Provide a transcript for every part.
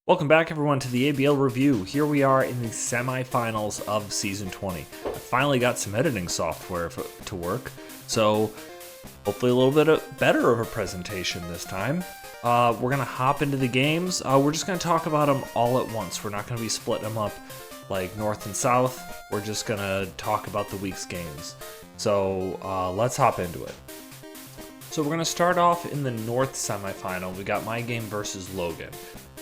Welcome back, everyone, to the ABL review. Here we are in the semifinals of Season 20. I finally got some editing software to work, so hopefully a little bit better of a presentation this time. We're going to hop into the games. We're just going to talk about them all at once. We're not going to be splitting them up like north and south. We're just going to talk about the week's games. So let's hop into it. So we're going to start off in the north semifinal. We got my game versus Logan.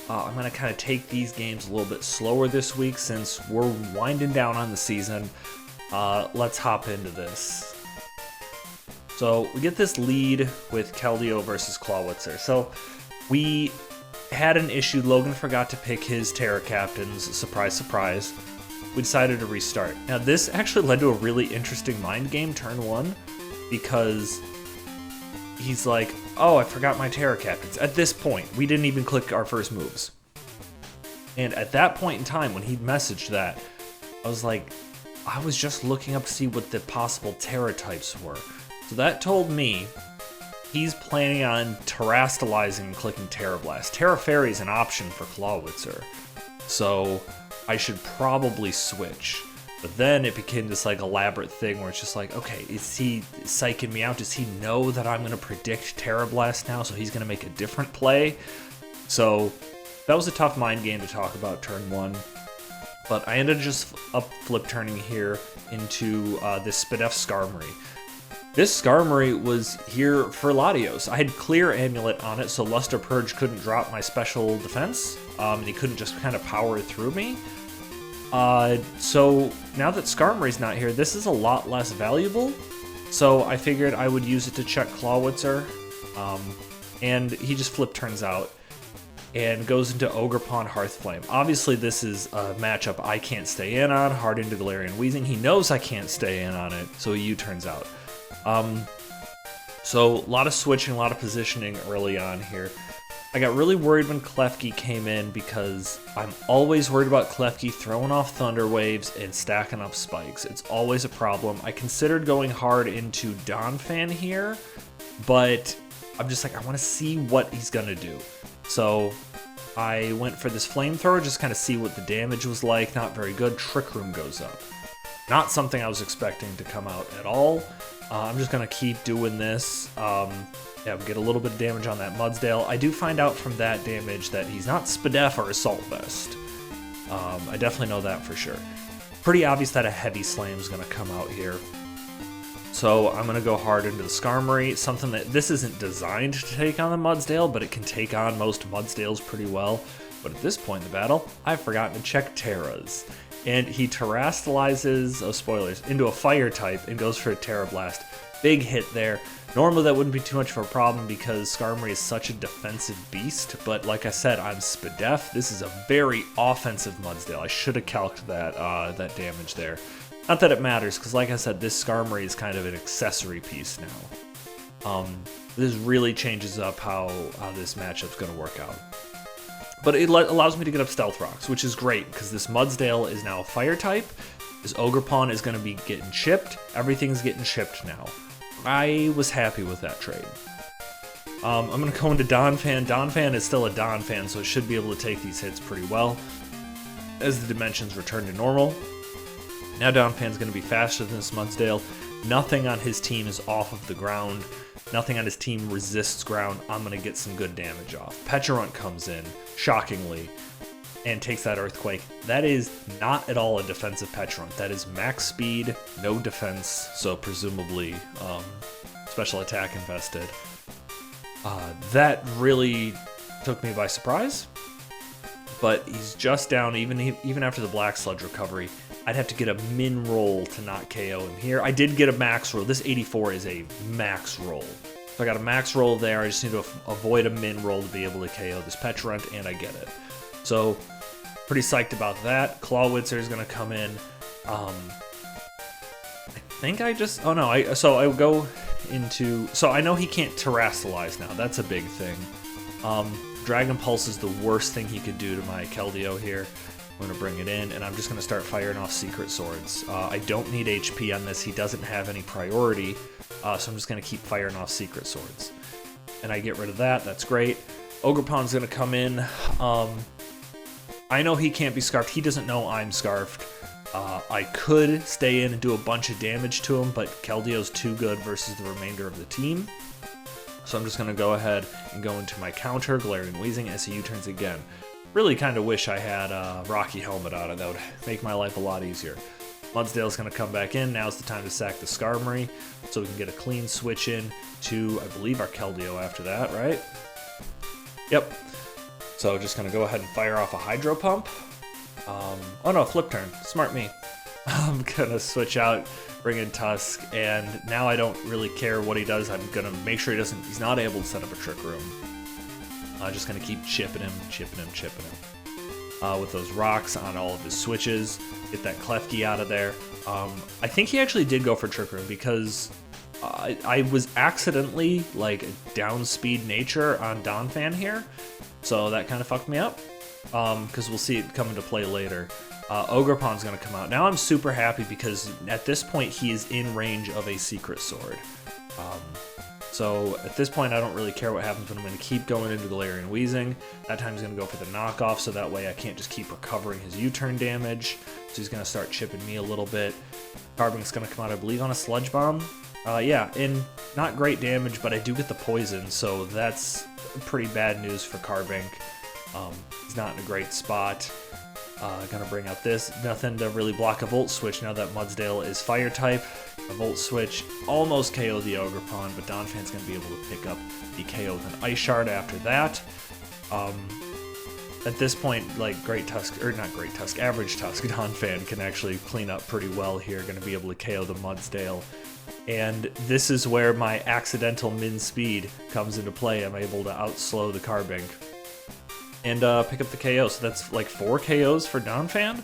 I'm going to kind of take these games a little bit slower this week since we're winding down on the season. Let's hop into this. So we get this lead with Keldeo versus Clawitzer. So we had an issue. Logan forgot to pick his Terra captains. Surprise, surprise. We decided to restart. Now this actually led to a really interesting mind game turn one because he's like, oh, I forgot my Terra captains. At this point, we didn't even click our first moves. And at that point in time, when he messaged that, I was like, I was just looking up to see what the possible Terra types were. So that told me he's planning on terastallizing and clicking Terra Blast. Terra Fairy is an option for Clawitzer. So I should probably switch. But then it became this like elaborate thing where it's just like, okay, is he psyching me out? Does he know that I'm going to predict Terra Blast now? So he's going to make a different play. So that was a tough mind game to talk about turn one. But I ended up just flip turning here into this Spadef Skarmory. This Skarmory was here for Latios. I had Clear Amulet on it, so Luster Purge couldn't drop my special defense. And he couldn't just kind of power through me. So now that Skarmory's not here, this is a lot less valuable. So I figured I would use it to check Clawitzer. And he just flip turns out and goes into Ogre Pawn Hearthflame. Obviously this is a matchup I can't stay in on. Hard into Galarian Weezing. He knows I can't stay in on it, so he U-turns out. So a lot of switching, a lot of positioning early on here. I got really worried when Klefki came in because I'm always worried about Klefki throwing off Thunder Waves and stacking up spikes. It's always a problem. I considered going hard into Donphan here, but I'm just like, I want to see what he's going to do. So I went for this Flamethrower, just kind of see what the damage was like. Not very good. Trick Room goes up. Not something I was expecting to come out at all. I'm just going to keep doing this. Yeah, we get a little bit of damage on that Mudsdale. I do find out from that damage that he's not Spadef or Assault Vest. I definitely know that for sure. Pretty obvious that a Heavy Slam is going to come out here. So I'm going to go hard into the Skarmory. Something that this isn't designed to take on the Mudsdale, but it can take on most Mudsdales pretty well. But at this point in the battle, I've forgotten to check Terras. And he terastallizes, oh spoilers, into a Fire type and goes for a Terra Blast. Big hit there. Normally that wouldn't be too much of a problem because Skarmory is such a defensive beast, but like I said, I'm Spadef. This is a very offensive Mudsdale. I should have calced that that damage there. Not that it matters, because like I said, this Skarmory is kind of an accessory piece now. This really changes up how this matchup's going to work out. But it allows me to get up Stealth Rocks, which is great, because this Mudsdale is now a Fire type. This Ogre Pawn is going to be getting chipped. Everything's getting chipped now. I was happy with that trade. I'm going to go into Donphan. Donphan is still a Donphan, so it should be able to take these hits pretty well as the dimensions return to normal. Now Donphan's going to be faster than this Mudsdale. Nothing on his team is off of the ground. Nothing on his team resists ground. I'm going to get some good damage off. Pecharunt comes in, shockingly, and takes that Earthquake. That is not at all a defensive Pecharunt. That is max speed, no defense, so presumably special attack invested. That really took me by surprise, but he's just down. Even after the Black Sludge recovery, I'd have to get a min roll to not KO him here. I did get a max roll. This 84 is a max roll. So I got a max roll there. I just need to avoid a min roll to be able to KO this Pecharunt, and I get it. So pretty psyched about that. Clawitzer is going to come in. I think I just... Oh, no. So I go into... So I know he can't Terastallize now. That's a big thing. Dragon Pulse is the worst thing he could do to my Keldeo here. I'm going to bring it in, and I'm just going to start firing off Secret Swords. I don't need HP on this. He doesn't have any priority, so I'm just going to keep firing off Secret Swords. And I get rid of that. That's great. Ogre Pawn's going to come in. I know he can't be scarfed. He doesn't know I'm scarfed. I could stay in and do a bunch of damage to him, but Keldio's too good versus the remainder of the team. So I'm just going to go ahead and go into my counter, Galarian Weezing, as he U-turns again. Really kind of wish I had a Rocky Helmet on it. That would make my life a lot easier. Mudsdale's going to come back in. Now's the time to sack the Skarmory, so we can get a clean switch in to, I believe, our Keldeo after that, right? Yep. So just going to go ahead and fire off a Hydro Pump. Oh no, Flip Turn. Smart me. I'm going to switch out, bring in Tusk, and now I don't really care what he does. I'm going to make sure he's not able to set up a Trick Room. I'm just going to keep chipping him. With those rocks on all of his switches. Get that Klefki out of there. I think he actually did go for Trick Room because I was accidentally like down speed nature on Donphan here. So that kind of fucked me up. Because we'll see it come into play later. Ogerpon's going to come out. Now I'm super happy because at this point he is in range of a Secret Sword. So at this point I don't really care what happens, but I'm going to keep going into Galarian Weezing. That time he's going to go for the knockoff, so that way I can't just keep recovering his U-turn damage. So he's going to start chipping me a little bit. Carbink's going to come out, I believe, on a Sludge Bomb. Yeah, and not great damage, but I do get the poison, so that's pretty bad news for Carbink. He's not in a great spot. Gonna bring out this. Nothing to really block a Volt Switch now that Mudsdale is Fire type. A Volt Switch almost KO the Ogerpon, but Donphan's gonna be able to pick up the KO with an Ice Shard after that. At this point, like Average Tusk Donphan can actually clean up pretty well here. Gonna be able to KO the Mudsdale. And this is where my accidental min speed comes into play. I'm able to outslow the Carbink and pick up the KO. So that's like 4 KOs for Donphan.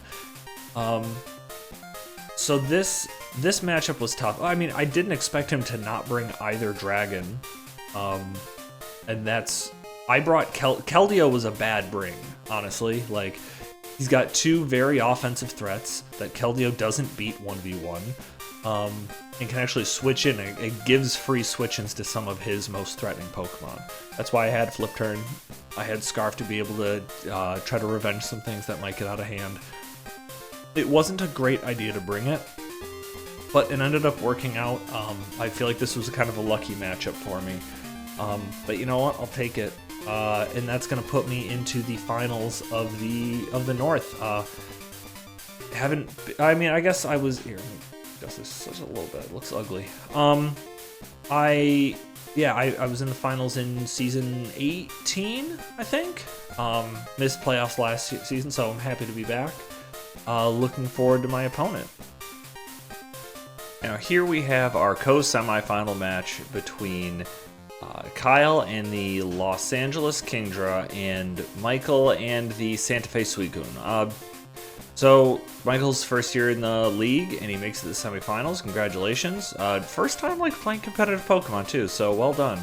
So this matchup was tough. I mean, I didn't expect him to not bring either dragon. And I brought Keldeo was a bad bring, honestly. Like, he's got 2 very offensive threats that Keldeo doesn't beat 1v1. And can actually switch in. It gives free switch-ins to some of his most threatening Pokemon. That's why I had Flip Turn. I had Scarf to be able to try to revenge some things that might get out of hand. It wasn't a great idea to bring it, but it ended up working out. I feel like this was kind of a lucky matchup for me. But you know what? I'll take it. And that's going to put me into the finals of the North. I guess I was here. Does this just a little bit. It looks ugly. I was in the finals in season 18, I think. Missed playoffs last season, so I'm happy to be back. Looking forward to my opponent. Now here we have our co-semifinal match between Kyle and the Los Angeles Kingdra and Michael and the Santa Fe Suicune. So Michael's first year in the league, and he makes it to the semifinals. Congratulations! First time like playing competitive Pokemon too, so well done.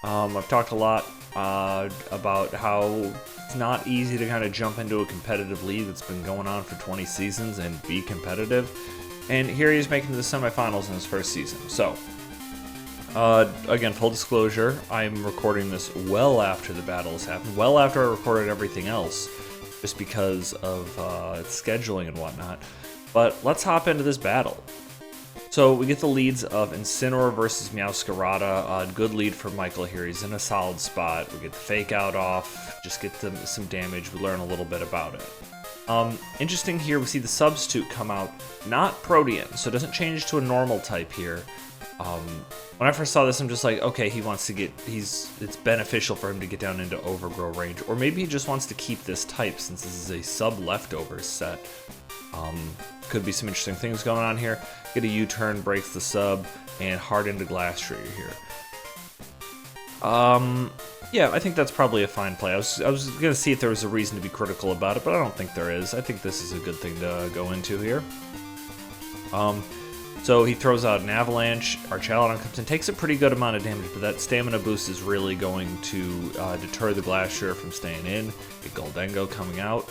I've talked a lot about how it's not easy to kind of jump into a competitive league that's been going on for 20 seasons and be competitive. And here he is making the semifinals in his first season. So, again, full disclosure, I'm recording this well after the battle has happened, well after I recorded everything else, just because of scheduling and whatnot. But let's hop into this battle. So we get the leads of Incineroar versus Meowscarada. Good lead for Michael here. He's in a solid spot. We get the Fake Out off, just get some damage. We learn a little bit about it. Interesting here, we see the Substitute come out, not Protean, so it doesn't change to a normal type here. When I first saw this, I'm just like, okay, he wants to it's beneficial for him to get down into Overgrow range, or maybe he just wants to keep this type since this is a sub-leftovers set. Could be some interesting things going on here. Get a U-turn, breaks the sub, and hard into Glass Trigger here. Yeah, I think that's probably a fine play. I was gonna see if there was a reason to be critical about it, but I don't think there is. I think this is a good thing to go into here. So he throws out an Avalanche. Our Chaladon comes in, takes a pretty good amount of damage, but that stamina boost is really going to deter the Glass Trigger from staying in. Get Goldengo coming out.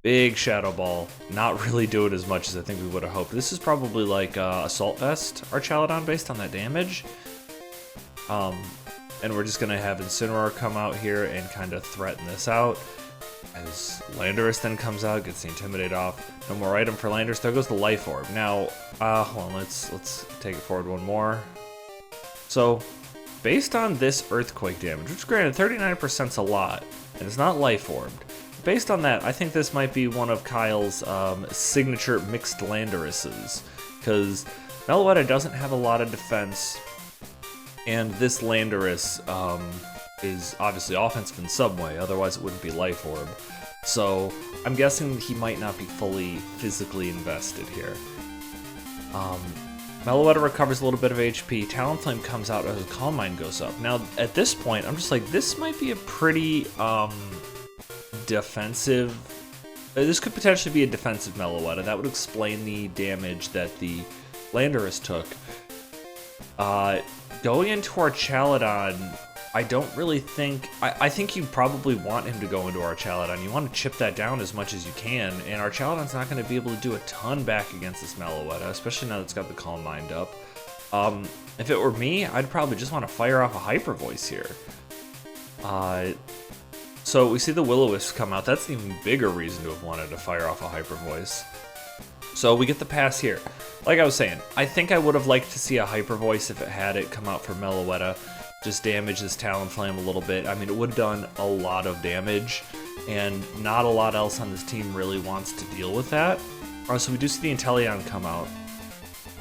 Big Shadow Ball, not really do it as much as I think we would have hoped. This is probably like Assault Vest, our Chaladon, based on that damage. And we're just going to have Incineroar come out here and kind of threaten this out. As Landorus then comes out, gets the Intimidate off. No more item for Landorus. There goes the Life Orb. Now, hold on, let's take it forward one more. So, based on this Earthquake damage, which granted 39% is a lot, and it's not Life Orbed. Based on that, I think this might be one of Kyle's signature mixed Landoruses, because Meloetta doesn't have a lot of defense, and this Landorus is obviously offensive in some way, otherwise it wouldn't be Life Orb. So I'm guessing he might not be fully physically invested here. Meloetta recovers a little bit of HP, Talonflame comes out as Calm Mind goes up. Now at this point, I'm just like, this might be a pretty defensive... This could potentially be a defensive Meloetta. That would explain the damage that the Landorus took. Going into our Chaladon, I don't really think... I think you probably want him to go into our Chaladon. You want to chip that down as much as you can, and our Chaladon's not going to be able to do a ton back against this Meloetta, especially now that it's got the Calm Mind up. If it were me, I'd probably just want to fire off a Hyper Voice here. So we see the Will-O-Wisp come out. That's an even bigger reason to have wanted to fire off a Hyper Voice. So we get the pass here. Like I was saying, I think I would have liked to see a Hyper Voice if it had it come out for Meloetta. Just damage this Talonflame a little bit. I mean, it would have done a lot of damage, and not a lot else on this team really wants to deal with that. So we do see the Inteleon come out.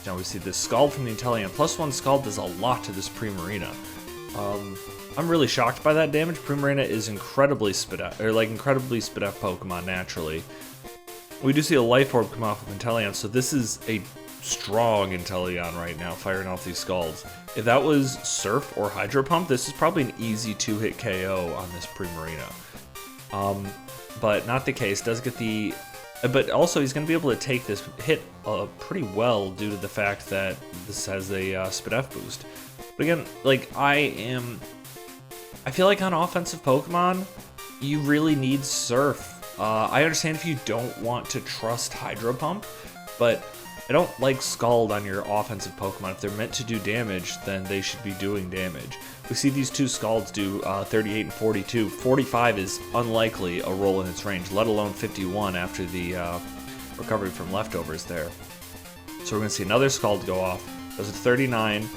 Now we see this Scald from the Inteleon. +1 Scald does a lot to this Primarina. I'm really shocked by that damage. Primarina is incredibly incredibly Spidef Pokemon naturally. We do see a Life Orb come off of Inteleon, so this is a strong Inteleon right now, firing off these Scalds. If that was Surf or Hydro Pump, this is probably an easy 2-hit KO on this Primarina. But not the case. Does get the... But also, he's going to be able to take this hit pretty well due to the fact that this has a Spidef boost. But again, like, I feel like on offensive Pokemon, you really need Surf. I understand if you don't want to trust Hydro Pump, but I don't like Scald on your offensive Pokemon. If they're meant to do damage, then they should be doing damage. We see these two Scalds do 38 and 42. 45 is unlikely a roll in its range, let alone 51 after the recovery from leftovers there. So we're going to see another Scald go off. Does a 39.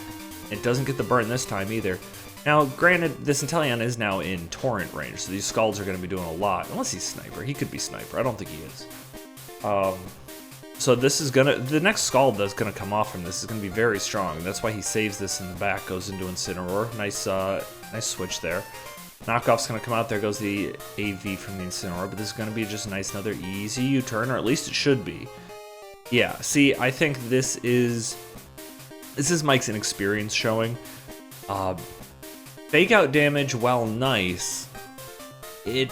It doesn't get the burn this time either. Now, granted, this Inteleon is now in Torrent range, so these Scalds are going to be doing a lot. Unless he's Sniper. He could be Sniper. I don't think he is. So this is the next Scald that's gonna come off from this is gonna be very strong. That's why he saves this in the back, goes into Incineroar. Nice switch there. Knockoff's gonna come out. There goes the AV from the Incineroar, but this is gonna be just nice, another easy U-turn, or at least it should be. Yeah. See, I think this is Mike's inexperience showing. Fake out damage, while nice, it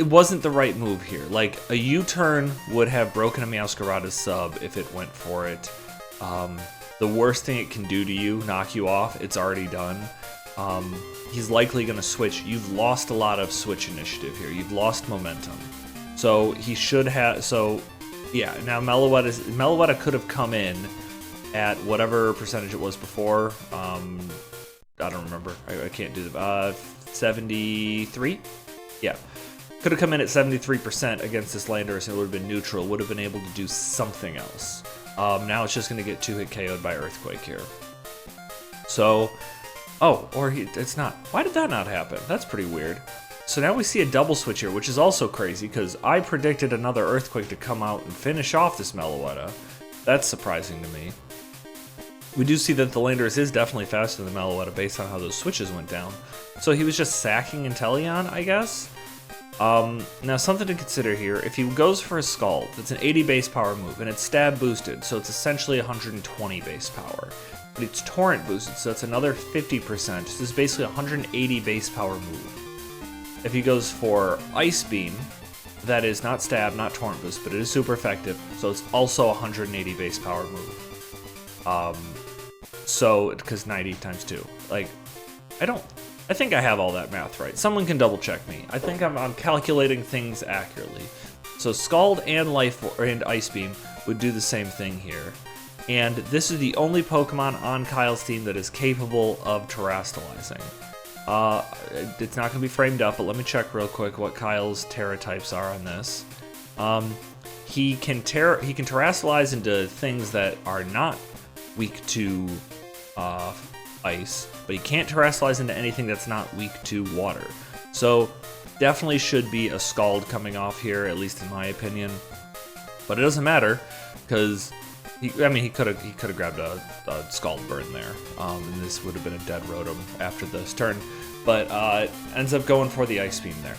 wasn't the right move here. Like, a U-turn would have broken a Meowscarada's sub if it went for it. The worst thing it can do to you, knock you off, it's already done. He's likely going to switch. You've lost a lot of switch initiative here. You've lost momentum. So he should have... So, yeah, now Meloetta could have come in at whatever percentage it was before. I don't remember. I can't do the... 73? Yeah. Could have come in at 73% against this Landorus and it would have been neutral, would have been able to do something else. Now it's just going to get 2-hit KO'd by Earthquake here. So, it's not. Why did that not happen? That's pretty weird. So now we see a double switch here, which is also crazy because I predicted another Earthquake to come out and finish off this Meloetta. That's surprising to me. We do see that the Landorus is definitely faster than Meloetta based on how those switches went down. So he was just sacking Inteleon, I guess? Now something to consider here, if he goes for a Scald, it's an 80 base power move, and it's stab boosted, so it's essentially 120 base power. But it's torrent boosted, so that's another 50%, so this is basically 180 base power move. If he goes for Ice Beam, that is not stab, not torrent boost, but it is super effective, so it's also 180 base power move. So, because 90 times 2. Like, I think I have all that math right. Someone can double check me. I think I'm calculating things accurately. So Scald and Ice Beam would do the same thing here. And this is the only Pokemon on Kyle's team that is capable of terastallizing. It's not going to be framed up, but let me check real quick what Kyle's Terra types are on this. He can terrestrialize into things that are not weak to ice, but he can't terrestrialize into anything that's not weak to water. So definitely should be a Scald coming off here, at least in my opinion. But it doesn't matter because he could have grabbed a Scald Burn there, and this would have been a dead Rotom after this turn. But ends up going for the Ice Beam there.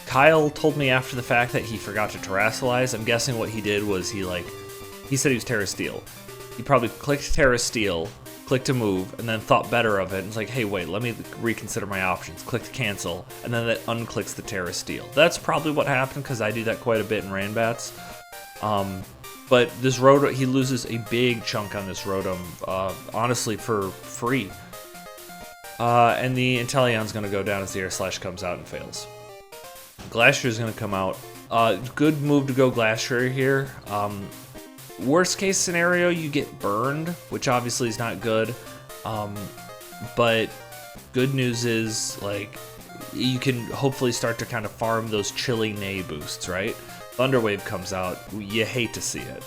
Kyle told me after the fact that he forgot to terrestrialize. I'm guessing what he did was he said he was Terra Steel. He probably clicked Terra Steel, clicked to move, and then thought better of it. And was like, hey, wait, let me reconsider my options. Clicked cancel, and then that unclicks the Terra Steel. That's probably what happened because I do that quite a bit in Ranbats. But this Rotom, he loses a big chunk on this Rotom, honestly, for free. And the Inteleon's going to go down as the Air Slash comes out and fails. Glacier is going to come out. Good move to go Glacier here. Worst case scenario, you get burned, which obviously is not good. But good news is, like, you can hopefully start to kind of farm those chilly Nay boosts, right? Thunder Wave comes out. You hate to see it.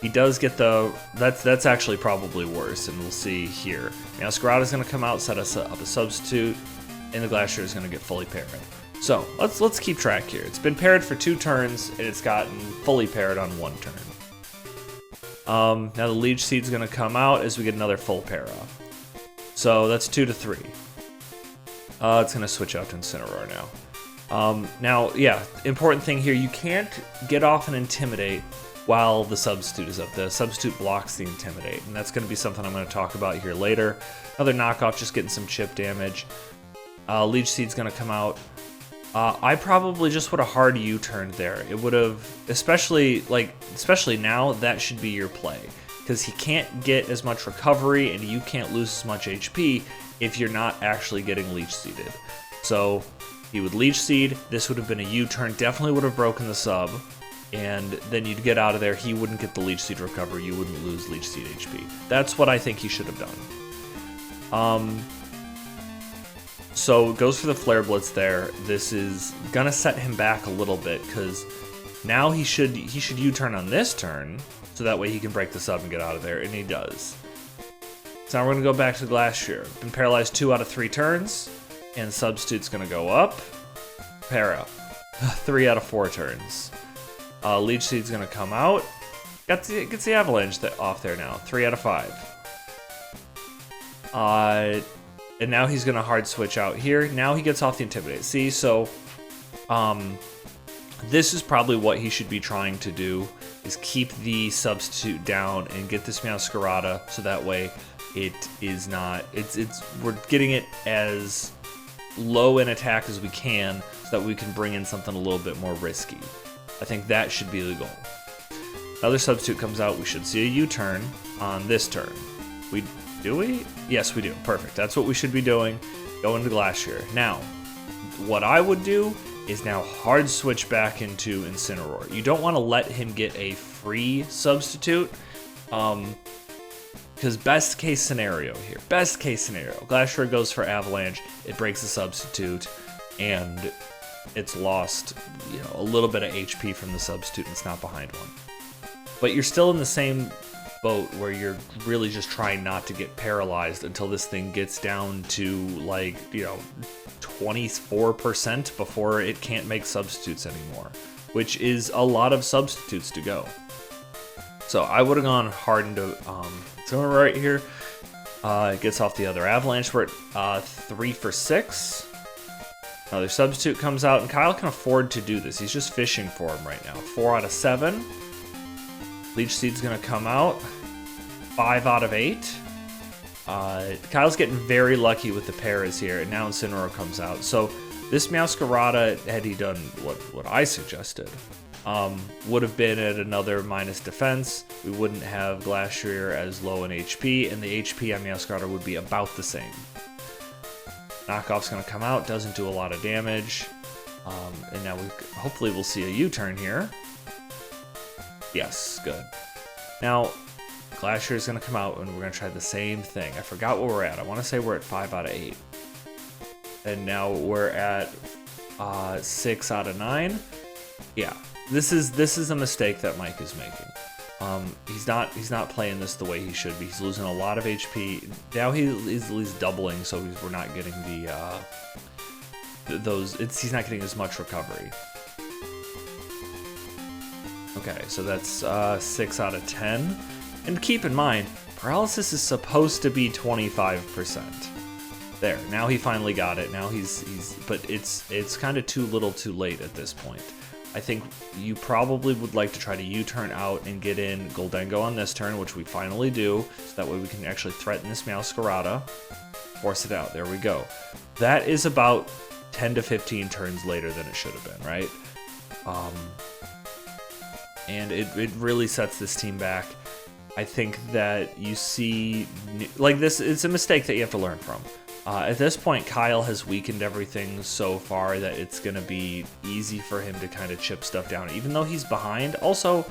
He does get that's actually probably worse, and we'll see here. Now Scarrata's going to come out, set us up a substitute, and the Glacier is going to get fully paired. So let's keep track here. It's been paired for 2 turns, and it's gotten fully paired on 1 turn. Now the Leech Seed's going to come out as we get another full pair off. So that's 2 to 3. It's going to switch out to Incineroar now. Now, yeah, important thing here, you can't get off and Intimidate while the substitute is up. The substitute blocks the Intimidate, and that's going to be something I'm going to talk about here later. Another knockoff, just getting some chip damage. Leech Seed's going to come out. I probably just would have hard U-turned there. It would have, especially now, that should be your play. Because he can't get as much recovery, and you can't lose as much HP if you're not actually getting Leech Seeded. So he would Leech Seed, this would have been a U-turn, definitely would have broken the sub, and then you'd get out of there, he wouldn't get the Leech Seed recovery, you wouldn't lose Leech Seed HP. That's what I think he should have done. So goes for the Flare Blitz there. This is gonna set him back a little bit, because now he should U-turn on this turn, so that way he can break the sub and get out of there, and he does. So now we're gonna go back to Glacier. Been paralyzed 2 out of 3 turns. And Substitute's going to go up. Para. 3 out of 4 turns. Leech Seed's going to come out. Gets the Avalanche off there now. 3 out of 5. And now he's going to hard switch out here. Now he gets off the Intimidate. See, so this is probably what he should be trying to do, is keep the Substitute down and get this Meowscarada so that way it is not... we're getting it as low in attack as we can so that we can bring in something a little bit more risky. I think that should be the goal. Another Substitute comes out. We should see a U-turn on this turn. Do we? Yes, we do. Perfect. That's what we should be doing. Go into Glacier. Now, what I would do is now hard switch back into Incineroar. You don't want to let him get a free Substitute. Because best case scenario here, Glacier goes for Avalanche, it breaks the Substitute, and it's lost, a little bit of HP from the Substitute, and it's not behind one. But you're still in the same boat where you're really just trying not to get paralyzed until this thing gets down to 24% before it can't make Substitutes anymore, which is a lot of Substitutes to go. So I would have gone hard into Incineroar right here. It gets off the other Avalanche. We're at 3 for 6. Another Substitute comes out, and Kyle can afford to do this. He's just fishing for him right now. 4 out of 7. Leech Seed's going to come out. 5 out of 8. Kyle's getting very lucky with the paras here, and now Incineroar comes out. So this Meowscarada, had he done what I suggested, would have been at another minus defense. We wouldn't have Glacier as low in HP, and the HP on Meowscarada would be about the same. Knockoff's going to come out, doesn't do a lot of damage. And now hopefully we'll see a U-turn here. Yes, good. Now, Glacier is going to come out, and we're going to try the same thing. I forgot where we're at. I want to say we're at 5 out of 8. and now we're at 6 out of 9. Yeah, this is a mistake that Mike is making. He's not playing this the way he should be. He's losing a lot of HP. Now he is at least doubling, so we're not getting he's not getting as much recovery. Okay, so that's 6 out of 10. And keep in mind, paralysis is supposed to be 25%. There, now he finally got it. Now but it's kind of too little too late at this point. I think you probably would like to try to U-turn out and get in Goldengo on this turn, which we finally do, so that way we can actually threaten this Meowscarada. Force it out, there we go. That is about 10 to 15 turns later than it should have been, right? And it really sets this team back. I think that you see, like this, it's a mistake that you have to learn from. At this point, Kyle has weakened everything so far that it's going to be easy for him to kind of chip stuff down, even though he's behind. Also,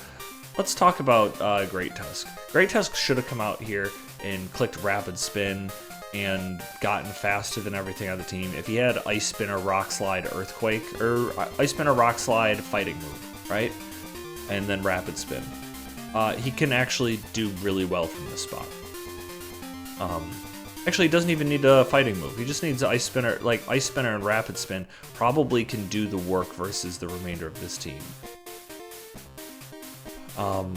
let's talk about Great Tusk. Great Tusk should have come out here and clicked Rapid Spin and gotten faster than everything on the team. If he had Ice Spin or Rock Slide Earthquake, or Ice Spin or Rock Slide Fighting Move, right? And then Rapid Spin. He can actually do really well from this spot. Actually, he doesn't even need a fighting move. He just needs Ice Spinner. Like, Ice Spinner and Rapid Spin probably can do the work versus the remainder of this team. Oh,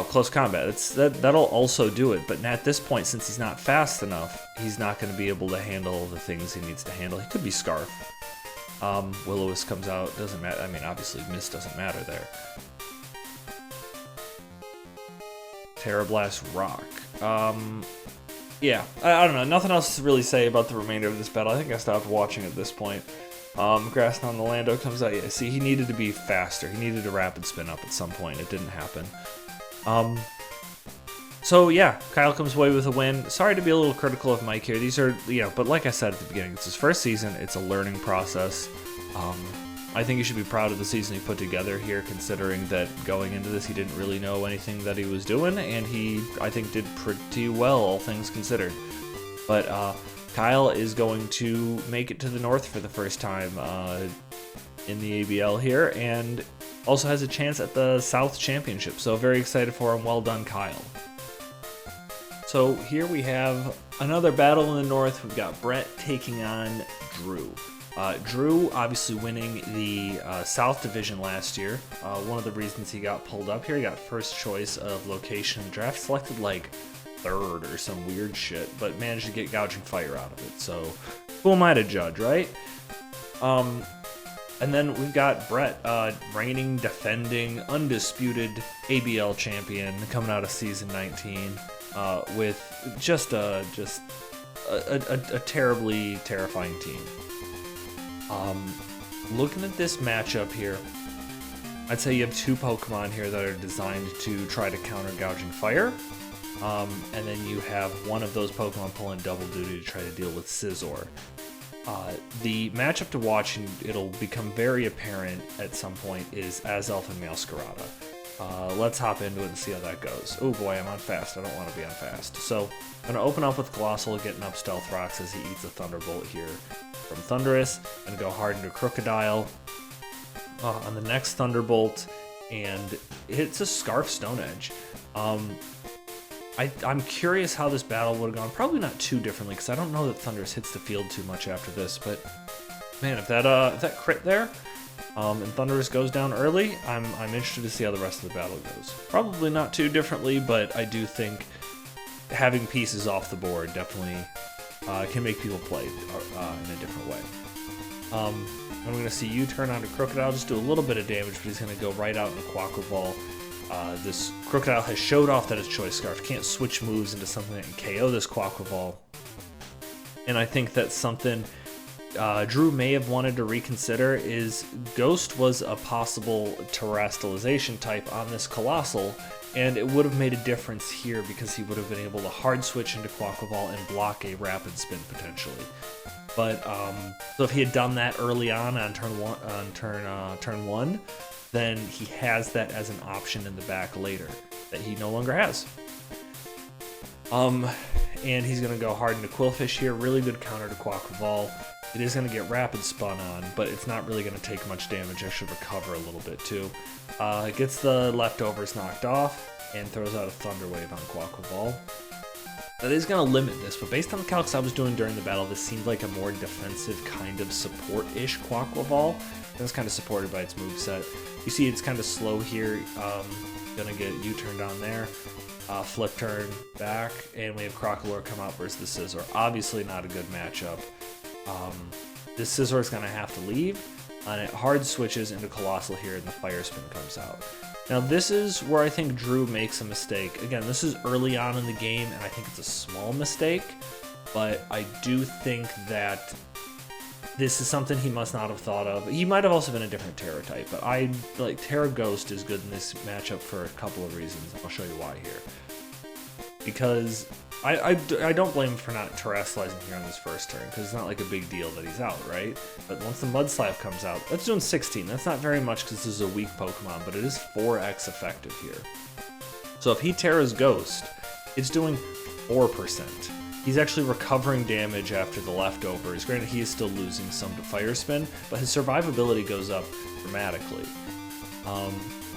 close combat. That'll also do it. But at this point, since he's not fast enough, he's not going to be able to handle the things he needs to handle. He could be Scarf. Will-O-Wisp comes out. Doesn't matter. I mean, obviously, Mist doesn't matter there. Terra Blast Rock. Yeah, I don't know. Nothing else to really say about the remainder of this battle. I think I stopped watching at this point. Grass on the Lando comes out. Yeah, see, he needed to be faster. He needed a Rapid Spin up at some point. It didn't happen. So yeah, Kyle comes away with a win. Sorry to be a little critical of Mike here. These are, but like I said at the beginning, it's his first season. It's a learning process. I think he should be proud of the season he put together here, considering that going into this he didn't really know anything that he was doing, and he, I think, did pretty well, all things considered. But Kyle is going to make it to the North for the first time in the ABL here, and also has a chance at the South Championship, so very excited for him. Well done, Kyle. So here we have another battle in the North. We've got Brett taking on Drew. Drew obviously winning the South Division last year. One of the reasons he got pulled up here, he got first choice of location in the draft, selected like third or some weird shit, but managed to get Gouging Fire out of it. So who am I to judge, right? And then we've got Brett, reigning, defending, undisputed ABL champion coming out of season 19 with just a terribly terrifying team. Looking at this matchup here, I'd say you have two Pokemon here that are designed to try to counter Gouging Fire, and then you have one of those Pokemon pulling double duty to try to deal with Scizor. The matchup to watch, and it'll become very apparent at some point, is Azelf and Meowscarada. Let's hop into it and see how that goes. Oh boy, I'm on fast. I don't want to be on fast. So I'm going to open up with Colossal, getting up Stealth Rocks as he eats a Thunderbolt here from Thundurus, and go hard into Crocodile on the next Thunderbolt, and hits a Scarf Stone Edge. I'm curious how this battle would have gone. Probably not too differently, because I don't know that Thundurus hits the field too much after this, but man, if that crit there, and Thundurus goes down early, I'm interested to see how the rest of the battle goes. Probably not too differently, but I do think having pieces off the board definitely can make people play in a different way. I'm going to see you turn onto Crocodile, just do a little bit of damage, but he's going to go right out into Quaquaval. This Crocodile has showed off that it's Choice Scarf. Can't switch moves into something that can KO this Quaquaval. And I think that's something Drew may have wanted to reconsider, is Ghost was a possible terrestrialization type on this Colossal, and it would have made a difference here because he would have been able to hard switch into Quaquaval and block a Rapid Spin potentially. But so if he had done that early on turn one, then he has that as an option in the back later that he no longer has. And he's going to go hard into Quillfish here. Really good counter to Quaquaval. It is going to get rapid spun on, but it's not really going to take much damage. I should recover a little bit too. It gets the leftovers knocked off and throws out a Thunder Wave on Quaquaval. That is going to limit this, but based on the calcs I was doing during the battle, this seemed like a more defensive kind of support-ish Quaquaval. That's kind of supported by its moveset. You see it's kind of slow here. Gonna get U-turned on there. Flip turn back, and we have Crocolore come out versus the Scizor. Obviously not a good matchup. This Scizor is going to have to leave, and it hard switches into Colossal here, and the Fire Spin comes out. Now this is where I think Drew makes a mistake. Again, this is early on in the game, and I think it's a small mistake, but I do think that this is something he must not have thought of. He might have also been a different Terra type, but I like Terra Ghost is good in this matchup for a couple of reasons. I'll show you why here. Because I don't blame him for not terrestrializing here on this first turn, because it's not like a big deal that he's out, right? But once the Mud Slap comes out, that's doing 16. That's not very much because this is a weak Pokemon, but it is 4x effective here. So if he Terra's Ghost, it's doing 4%. He's actually recovering damage after the leftovers. Granted, he is still losing some to Fire Spin, but his survivability goes up dramatically.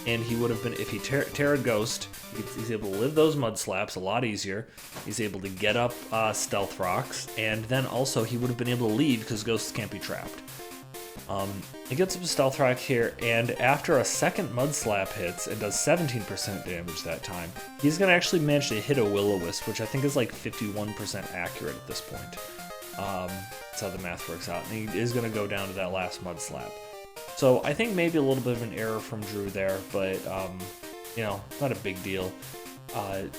And he would have been, if he Terra Ghost, he's able to live those Mud Slaps a lot easier. He's able to get up Stealth Rocks, and then also he would have been able to leave because Ghosts can't be trapped. He gets up a Stealth Rock here, and after a second Mud Slap hits and does 17% damage that time, he's going to actually manage to hit a Will-O-Wisp, which I think is like 51% accurate at this point. That's how the math works out. And he is going to go down to that last Mud Slap. So I think maybe a little bit of an error from Drew there, but, you know, not a big deal.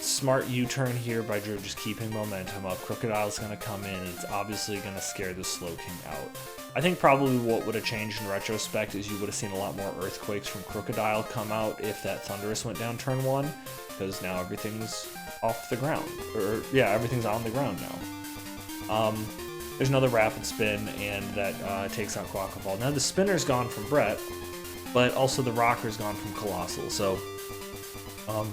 Smart U-turn here by Drew, just keeping momentum up. Crocodile's going to come in, and it's obviously going to scare the Slowking out. I think probably what would have changed in retrospect is you would have seen a lot more Earthquakes from Crocodile come out if that Thundurus went down turn 1, because now everything's off the ground. Or, yeah, everything's on the ground now. There's another Rapid Spin, and that takes out Quaquaval. Now the Spinner's gone from Brett, but also the Rocker's gone from Colossal, so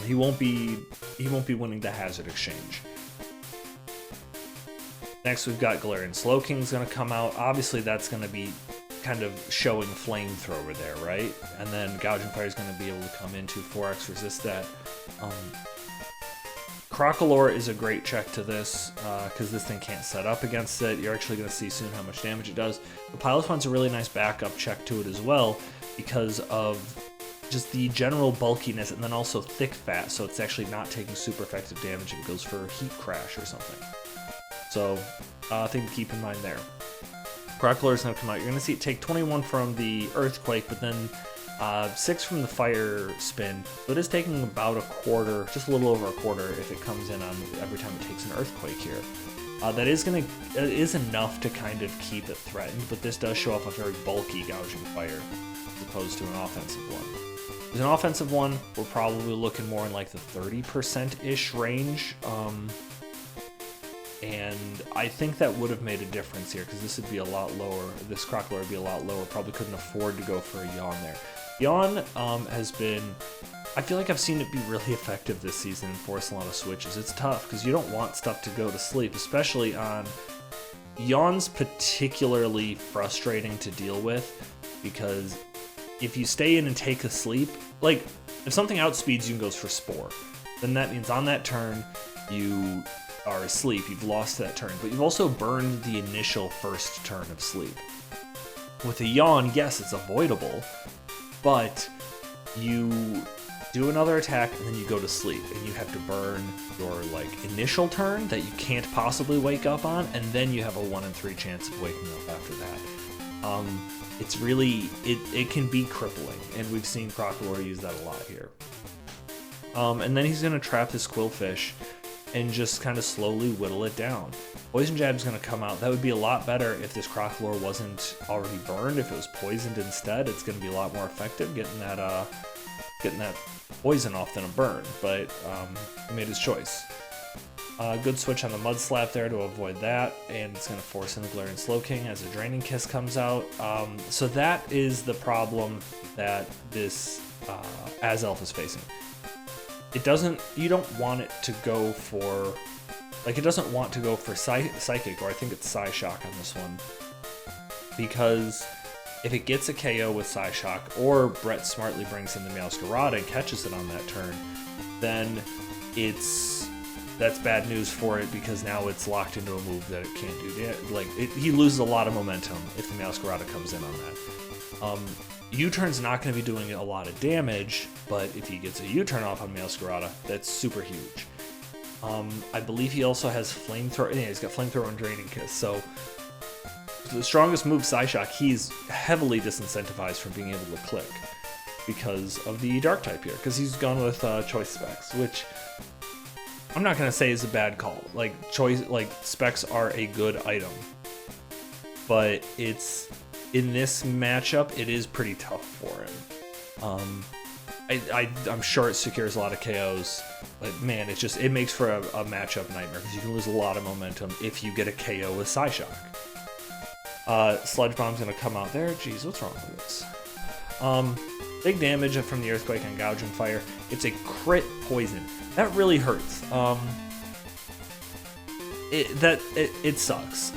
he won't be winning the Hazard Exchange. Next we've got Galarian Slowking's going to come out. Obviously that's going to be kind of showing Flamethrower there, right? And then Gouging Fire is going to be able to come into 4x resist that. Crocolore is a great check to this, because this thing can't set up against it. You're actually going to see soon how much damage it does. The Pilotron's a really nice backup check to it as well, because of just the general bulkiness and then also thick fat, so it's actually not taking super effective damage if it goes for a Heat Crash or something. So, thing to keep in mind there. Crocolore is going to come out. You're going to see it take 21 from the Earthquake, but then 6 from the Fire Spin. So it is taking about a quarter, just a little over a quarter, if it comes in on every time it takes an Earthquake here. That is enough to kind of keep it threatened, but this does show off a very bulky Gouging Fire as opposed to an offensive one. As an offensive one, we're probably looking more in like the 30%-ish range. And I think that would have made a difference here, because this would be a lot lower. This Crocolore would be a lot lower. Probably couldn't afford to go for a Yawn there. Yawn has been... I feel like I've seen it be really effective this season and force a lot of switches. It's tough, because you don't want stuff to go to sleep, especially on... Yawn's particularly frustrating to deal with, because if you stay in and take a sleep... Like, if something outspeeds you and goes for Spore, then that means on that turn, you are asleep, you've lost that turn, but you've also burned the initial first turn of sleep. With a Yawn, yes, it's avoidable, but you do another attack and then you go to sleep, and you have to burn your like initial turn that you can't possibly wake up on, and then you have a 1 in 3 chance of waking up after that. It's really, it can be crippling, and we've seen Crocolore use that a lot here. And then he's going to trap this Quillfish and just kind of slowly whittle it down. Poison Jab's going to come out. That would be a lot better if this Crocolore wasn't already burned. If it was poisoned instead, it's going to be a lot more effective getting that poison off than a burn, but he made his choice. Good switch on the Mud Slap there to avoid that, and it's going to force in the Galarian Slowking as a Draining Kiss comes out. So that is the problem that this Azelf is facing. You don't want it to go for, like, it doesn't want to go for Psychic, or I think it's Psyshock on this one. because if it gets a KO with Psyshock, or Brett smartly brings in the Meowscarada and catches it on that turn, then that's bad news for it, because now it's locked into a move that it can't do. He loses a lot of momentum if the Meowscarada comes in on that. U-turn's not going to be doing a lot of damage, but if he gets a U-turn off on Meowscarada, that's super huge. I believe he also has Flamethrower. Yeah, he's got Flamethrower and Draining Kiss, so the strongest move, Psyshock, he's heavily disincentivized from being able to click because of the Dark type here, because he's gone with Choice Specs, which I'm not gonna say is a bad call. Specs are a good item, but it's in this matchup it is pretty tough for him. I'm sure it secures a lot of KOs, but man, it makes for a matchup nightmare, because you can lose a lot of momentum if you get a KO with Psyshock. Sludge Bomb's gonna come out there. Jeez, what's wrong with this? Big damage from the Earthquake and Gouging Fire. It's a crit poison. That really hurts. It sucks.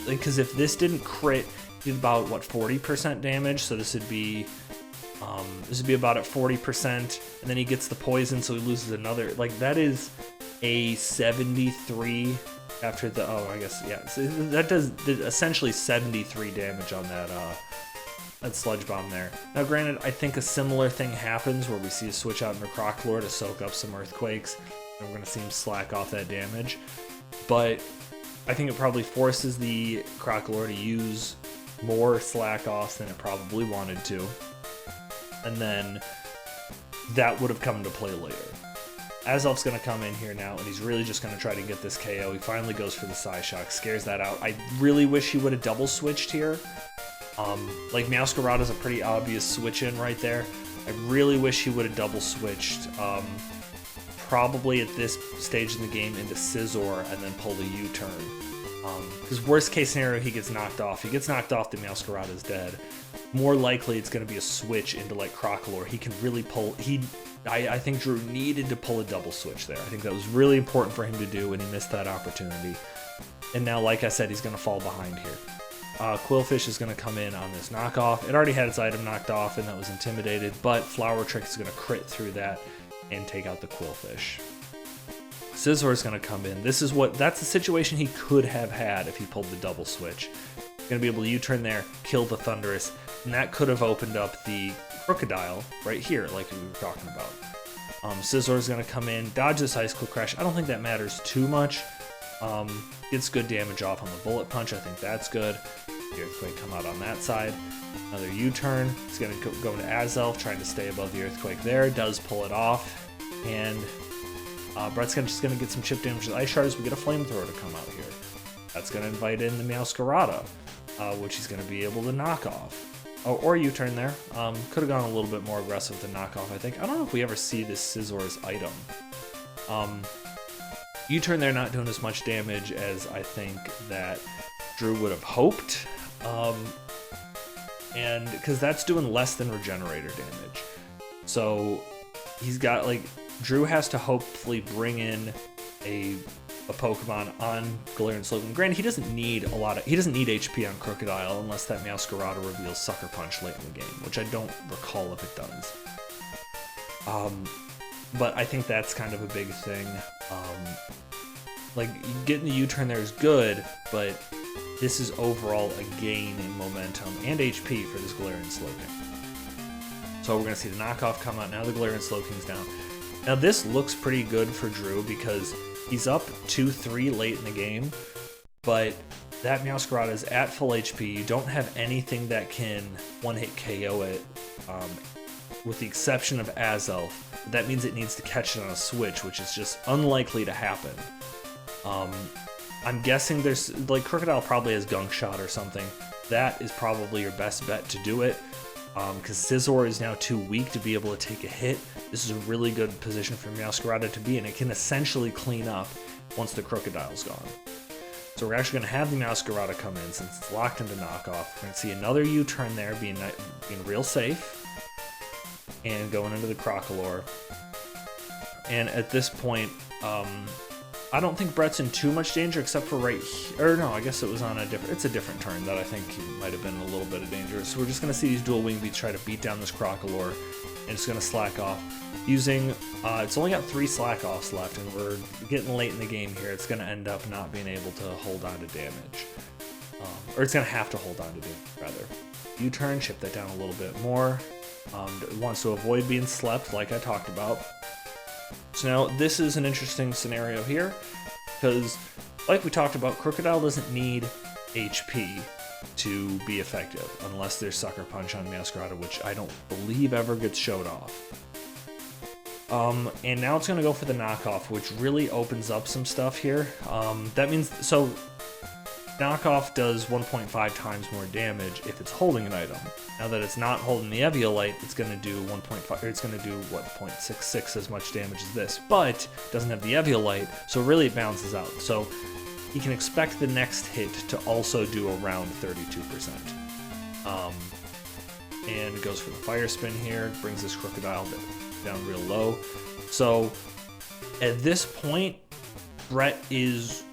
Because if this didn't crit, it's about what, 40% damage. So this would be about at 40%, and then he gets the poison, so he loses another. Like, that is a 73 after the. Oh, I guess yeah. So that does essentially 73 damage on that Sludge Bomb there. Now, granted, I think a similar thing happens where we see a switch out into Crocalor to soak up some Earthquakes, and we're going to see him slack off that damage. But I think it probably forces the Crocalor to use more slack offs than it probably wanted to. And then that would have come into play later. Azelf's going to come in here now, and he's really just going to try to get this KO. He finally goes for the Psyshock, scares that out. I really wish he would have double switched here. Meowscarada's a pretty obvious switch in right there. I really wish he would have double switched, probably at this stage in the game, into Scizor and then pulled a U-turn. Because worst case scenario, he gets knocked off. He gets knocked off, the Meowscarada's dead. More likely, it's going to be a switch into Crocalor. He can really pull. I think Drew needed to pull a double switch there. I think that was really important for him to do, and he missed that opportunity. And now, like I said, he's going to fall behind here. Quillfish is going to come in on this knockoff. It already had its item knocked off, and that was intimidated, but Flower Trick is going to crit through that and take out the Quillfish. Scizor is going to come in. That's the situation he could have had if he pulled the double switch. Going to be able to U-turn there, kill the Thundurus, and that could have opened up the Crocodile right here, like we were talking about. Scizor is going to come in, dodge this Icicle Crash. I don't think that matters too much. Gets good damage off on the Bullet Punch. I think that's good. The Earthquake come out on that side. Another U-turn. He's going to go into Azelf, trying to stay above the Earthquake there. Does pull it off. And Brett's just going to get some chip damage with Ice Shards. We get a Flamethrower to come out here. That's going to invite in the Meowscarada, which he's going to be able to knock off. Oh, or U-turn there. Could have gone a little bit more aggressive with the knockoff, I think. I don't know if we ever see this Scizor's item. U-turn there, not doing as much damage as I think that Drew would have hoped. And because that's doing less than Regenerator damage. So he's got, Drew has to hopefully bring in a Pokemon on Galarian Slowking. Granted, he doesn't need HP on Crocodile unless that Meowscarada reveals Sucker Punch late in the game, which I don't recall if it does. But I think that's kind of a big thing. Getting the U-turn there is good, but this is overall a gain in momentum and HP for this Galarian Slowking. So we're going to see the knockoff come out. Now the Galarian Slowking's down. Now this looks pretty good for Drew because he's up 2-3 late in the game, but that Meowscarada is at full HP. You don't have anything that can one-hit KO it, with the exception of Azelf. That means it needs to catch it on a switch, which is just unlikely to happen. I'm guessing there's, Crocodile probably has Gunk Shot or something. That is probably your best bet to do it, because Scizor is now too weak to be able to take a hit. This is a really good position for Meowscarada to be in. It can essentially clean up once the Crocodile's gone. So we're actually going to have the Meowscarada come in since it's locked into knockoff. We're going to see another U-turn there, being real safe, and going into the Crocalor. And at this point, I don't think Brett's in too much danger except for right here. Or no, I guess it was on it's a different turn that I think he might have been in a little bit of danger. So we're just going to see these dual wing beats try to beat down this Crocolore, and it's going to slack off. Using, it's only got 3 slack offs left, and we're getting late in the game here. It's going to end up not being able to hold on to damage. Or it's going to have to hold on to damage, rather. U-turn, chip that down a little bit more. It wants to avoid being slept, like I talked about. So now, this is an interesting scenario here, because, like we talked about, Crocodile doesn't need HP to be effective, unless there's Sucker Punch on Meowscarada, which I don't believe ever gets showed off. And now it's going to go for the knockoff, which really opens up some stuff here. That means, so knockoff does 1.5 times more damage if it's holding an item. Now that it's not holding the Eviolite, it's going to do 1.5, or it's going to do, what, 0.66 as much damage as this, but it doesn't have the Eviolite, so really it balances out. So you can expect the next hit to also do around 32%. And it goes for the Fire Spin here, brings this Crocodile down real low. So at this point, Brett is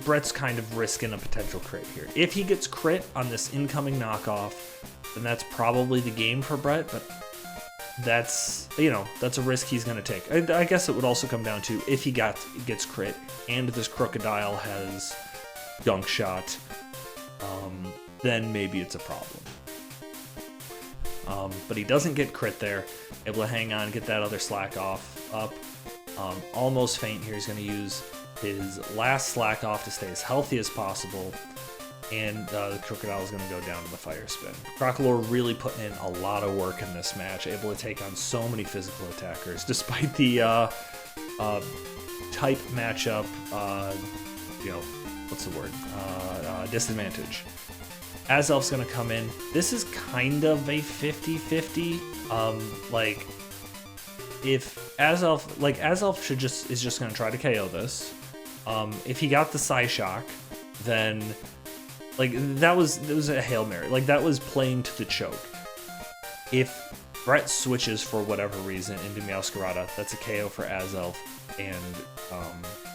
Brett's kind of risking a potential crit here. If he gets crit on this incoming knockoff, then that's probably the game for Brett, but that's, you know, that's a risk he's going to take. I guess it would also come down to if he gets crit and this Crocodile has Gunk Shot, then maybe it's a problem. But he doesn't get crit there, able to hang on, get that other slack off up. Almost faint here. He's going to use his last slack off to stay as healthy as possible, and the Crocodile is going to go down to the Fire Spin. Crocolore really putting in a lot of work in this match, able to take on so many physical attackers, despite the type matchup, you know, what's the word, disadvantage. Azelf's going to come in. This is kind of a 50-50, like, if Azelf, is just going to try to KO this. If he got the Psyshock, then, like, it was a Hail Mary. Like, that was playing to the choke. If Brett switches for whatever reason into Meowscarada, that's a KO for Azelf, and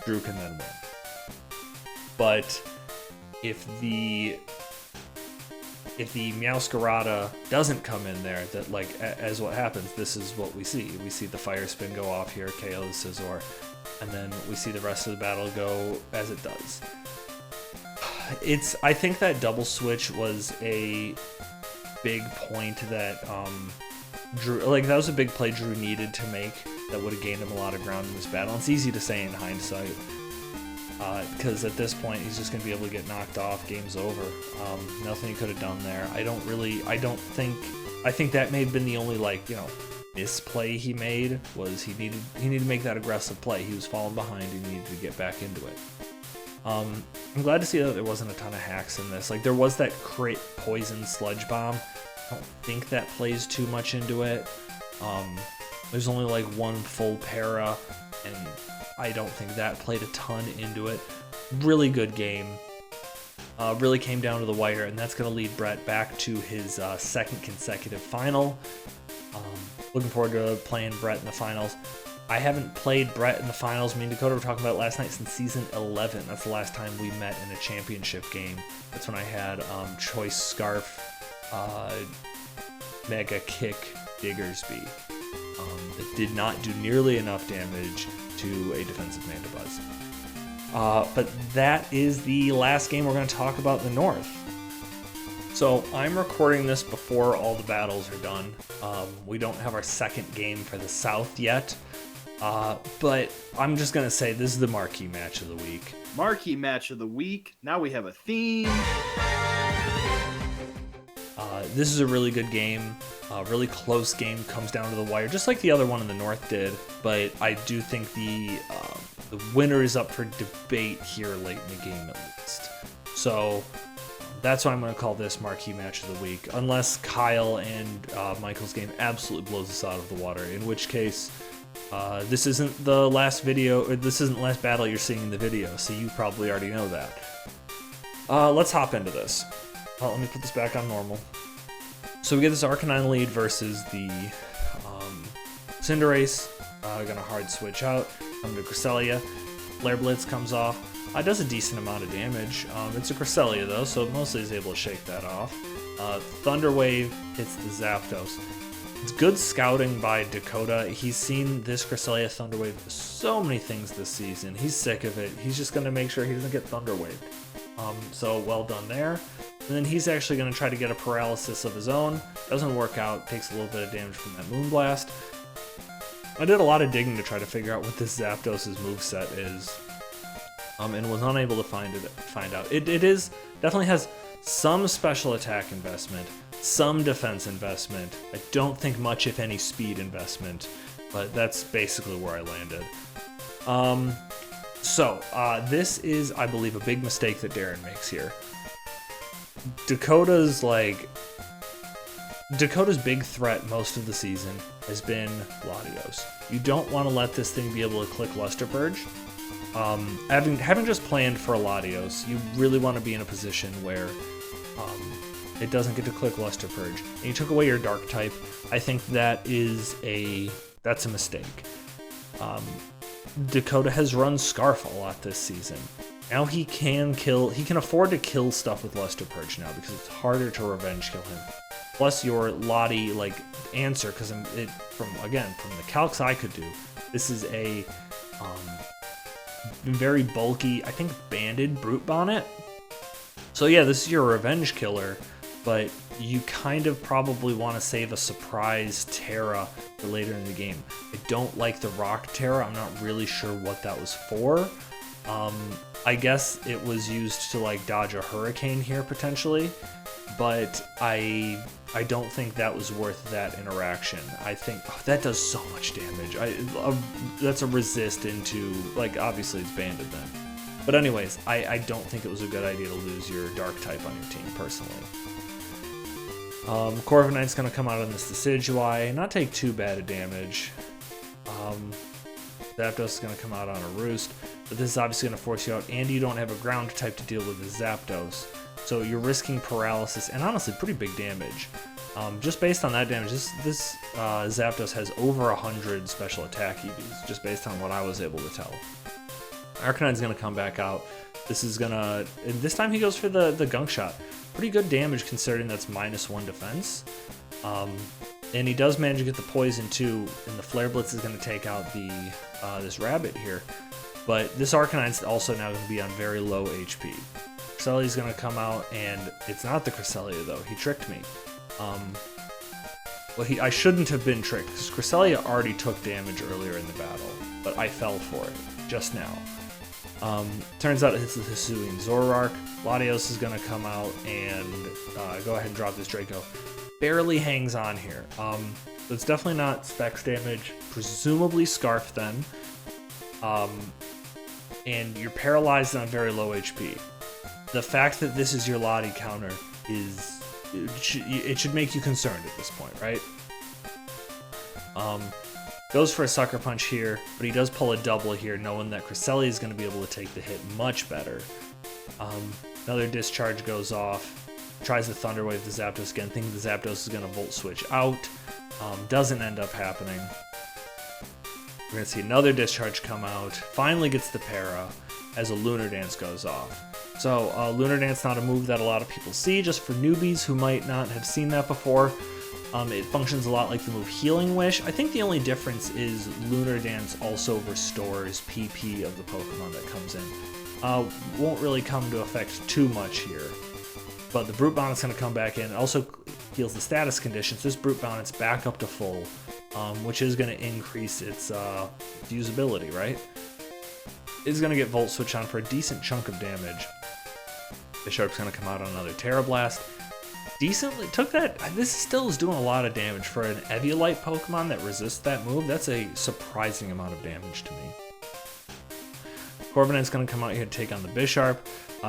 Drew can then win. But if the Meowscarada doesn't come in there, that, like, as what happens, this is what we see. We see the Fire Spin go off here, KO the Scizor, and then we see the rest of the battle go as it does. I think that double switch was a big point that Drew, like, that was a big play Drew needed to make that would have gained him a lot of ground in this battle. It's easy to say in hindsight, because at this point he's just going to be able to get knocked off, game's over. Nothing he could have done there. I think that may have been the only, like, you know, misplay he made, was he needed to make that aggressive play. He was falling behind, he needed to get back into it. I'm glad to see that there wasn't a ton of hacks in this. Like, there was that crit poison sludge bomb. I don't think that plays too much into it. There's only like one full para, and I don't think that played a ton into it. Really good game. Really came down to the wire, and that's going to lead Brett back to his second consecutive final. Looking forward to playing Brett in the finals. I haven't played Brett in the finals. Me and Dakota were talking about it last night, since season 11. That's the last time we met in a championship game. That's when I had Choice Scarf, Mega Kick, Diggersby. That did not do nearly enough damage to a defensive Mandibuzz. But that is the last game we're going to talk about in the North. So I'm recording this before all the battles are done. We don't have our second game for the South yet. But I'm just going to say this is the marquee match of the week. Marquee match of the week. Now we have a theme. This is a really good game. Really close game, comes down to the wire, just like the other one in the North did. But I do think the winner is up for debate here late in the game, at least. So that's why I'm going to call this marquee match of the week, unless Kyle and Michael's game absolutely blows us out of the water, in which case this isn't the last video, or this isn't the last battle you're seeing in the video, so you probably already know that. Let's hop into this. Let me put this back on normal. So we get this Arcanine lead versus the Cinderace. Gonna hard switch out. Come to Cresselia. Flare Blitz comes off. It does a decent amount of damage. It's a Cresselia though, so mostly is able to shake that off. Thunder Wave hits the Zapdos. It's good scouting by Dakota. He's seen this Cresselia Thunder Wave so many things this season. He's sick of it. He's just going to make sure he doesn't get Thunder Waved. So well done there. And then he's actually going to try to get a paralysis of his own. Doesn't work out. Takes a little bit of damage from that Moonblast. I did a lot of digging to try to figure out what this Zapdos' moveset is. And was unable to find out. It is definitely has some special attack investment, some defense investment. I don't think much, if any, speed investment, but that's basically where I landed. This is, I believe, a big mistake that Darren makes here. Dakota's big threat most of the season has been Latios. You don't want to let this thing be able to click Luster Purge. Having just planned for a Latios, you really want to be in a position where it doesn't get to click Luster Purge. And you took away your Dark type. I think that's a mistake. Dakota has run Scarf a lot this season. Now he can afford to kill stuff with Luster Purge now because it's harder to revenge kill him. Plus your Lottie answer, because from the calcs I could do, this is a very bulky, I think, banded Brute Bonnet. So yeah, this is your revenge killer, but you kind of probably want to save a surprise Terra for later in the game. I don't like the Rock Terra. I'm not really sure what that was for. I guess it was used to dodge a Hurricane here potentially, but I don't think that was worth that interaction. I think that does so much damage. That's a resist into, obviously it's banded then. But anyways, I don't think it was a good idea to lose your Dark type on your team, personally. Corviknight's going to come out on this Decidueye, not take too bad a damage. Zapdos is going to come out on a Roost, but this is obviously going to force you out, and you don't have a ground type to deal with the Zapdos. So you're risking paralysis, and honestly, pretty big damage. Just based on that damage, this Zapdos has over 100 special attack EVs, just based on what I was able to tell. Arcanine's going to come back out. This time he goes for the Gunk Shot. Pretty good damage considering that's -1 defense. And he does manage to get the poison too, and the Flare Blitz is going to take out this rabbit here. But this Arcanine's also now going to be on very low HP. Cresselia's going to come out, and it's not the Cresselia though. He tricked me. I shouldn't have been tricked, because Cresselia already took damage earlier in the battle, but I fell for it just now. Turns out it's the Hisuian Zoroark. Latios is going to come out and go ahead and drop this Draco. Barely hangs on here. So it's definitely not Specs damage, presumably Scarf then. And you're paralyzed on very low HP. The fact that this is your Lottie counter it should make you concerned at this point, right? Goes for a Sucker Punch here, but he does pull a double here, knowing that Cresselia is going to be able to take the hit much better. Another Discharge goes off. Tries to Thunder Wave the Zapdos again, thinking the Zapdos is going to Volt Switch out. Doesn't end up happening. We're going to see another Discharge come out. Finally gets the Para as a Lunar Dance goes off. So Lunar Dance, not a move that a lot of people see, just for newbies who might not have seen that before. It functions a lot like the move Healing Wish. I think the only difference is Lunar Dance also restores PP of the Pokemon that comes in. Won't really come to effect too much here. But the Brute Bonnet's going to come back in. It also heals the status conditions. This Brute Bonnet's back up to full, which is going to increase its usability, right? It's going to get Volt Switch on for a decent chunk of damage. Bisharp's going to come out on another Terra Blast. Decently took that. This still is doing a lot of damage for an Eviolite Pokemon that resists that move. That's a surprising amount of damage to me. Corviknight's going to come out here and take on the Bisharp.